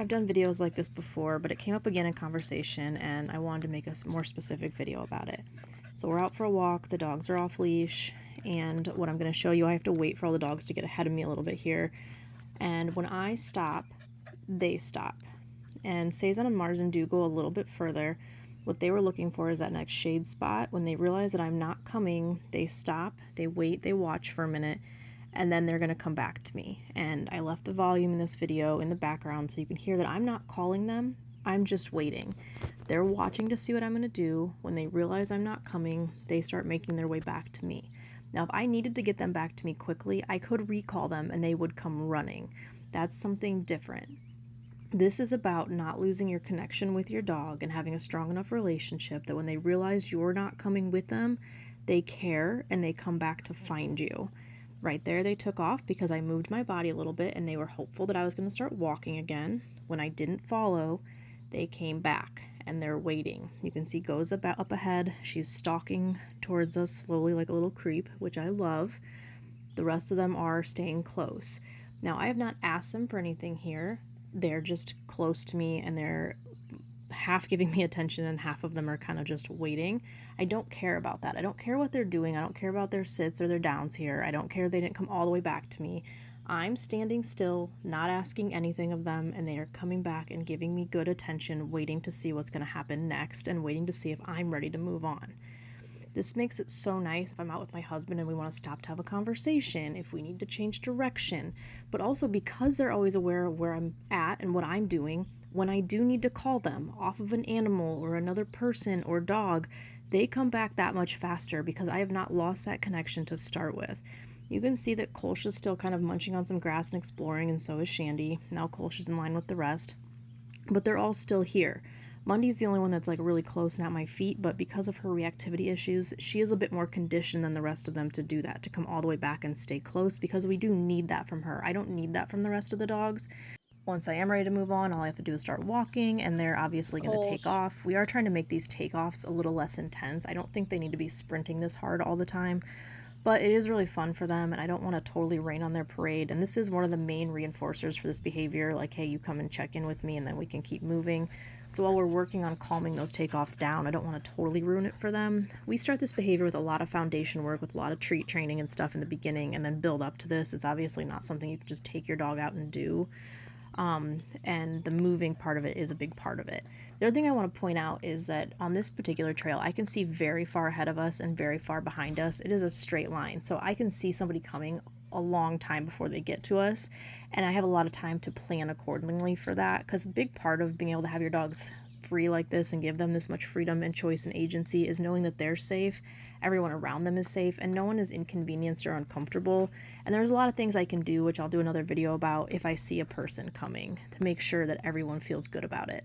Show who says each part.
Speaker 1: I've done videos like this before, but it came up again in conversation and I wanted to make a more specific video about it. So we're out for a walk, the dogs are off leash, and what I'm going to show you, I have to wait for all the dogs to get ahead of me a little bit here. And when I stop, they stop. And Cezanne and Marzen do go a little bit further. What they were looking for is that next shade spot. When they realize that I'm not coming, they stop, they wait, they watch for a minute, and then they're going to come back to me. And I left the volume in this video in the background so you can hear that I'm not calling them, I'm just waiting. They're watching to see what I'm going to do. When they realize I'm not coming, they start making their way back to me. Now, if I needed to get them back to me quickly, I could recall them and they would come running. That's something different. This is about not losing your connection with your dog and having a strong enough relationship that when they realize you're not coming with them, they care and they come back to find you. Right there, they took off because I moved my body a little bit and they were hopeful that I was going to start walking again. When I didn't follow, they came back and they're waiting. You can see Go's about up ahead. She's stalking towards us slowly like a little creep, which I love. The rest of them are staying close. Now, I have not asked them for anything here. They're just close to me and they're half giving me attention and half of them are kind of just waiting. I don't care about that. I don't care what they're doing. I don't care about their sits or their downs here. I don't care they didn't come all the way back to me. I'm standing still, not asking anything of them, and they are coming back and giving me good attention, waiting to see what's going to happen next and waiting to see if I'm ready to move on. This makes it so nice if I'm out with my husband and we want to stop to have a conversation, if we need to change direction, but also because they're always aware of where I'm at and what I'm doing, when I do need to call them off of an animal or another person or dog, they come back that much faster because I have not lost that connection to start with. You can see that Kolsch is still kind of munching on some grass and exploring, and so is Shandy. Now Kolsch is in line with the rest, but they're all still here. Mundy's the only one that's like really close and at my feet, but because of her reactivity issues, she is a bit more conditioned than the rest of them to do that, to come all the way back and stay close, because we do need that from her. I don't need that from the rest of the dogs. Once I am ready to move on, all I have to do is start walking, and they're obviously going to take off. We are trying to make these takeoffs a little less intense. I don't think they need to be sprinting this hard all the time, but it is really fun for them, and I don't want to totally rain on their parade. And this is one of the main reinforcers for this behavior, like, hey, you come and check in with me, and then we can keep moving. So while we're working on calming those takeoffs down, I don't want to totally ruin it for them. We start this behavior with a lot of foundation work, with a lot of treat training and stuff in the beginning, and then build up to this. It's obviously not something you can just take your dog out and do. And the moving part of it is a big part of it. The other thing I want to point out is that on this particular trail, I can see very far ahead of us and very far behind us. It is a straight line, so I can see somebody coming a long time before they get to us, and I have a lot of time to plan accordingly for that, because a big part of being able to have your dogs free like this and give them this much freedom and choice and agency is knowing that they're safe, everyone around them is safe, and no one is inconvenienced or uncomfortable. And there's a lot of things I can do, which I'll do another video about, if I see a person coming, to make sure that everyone feels good about it.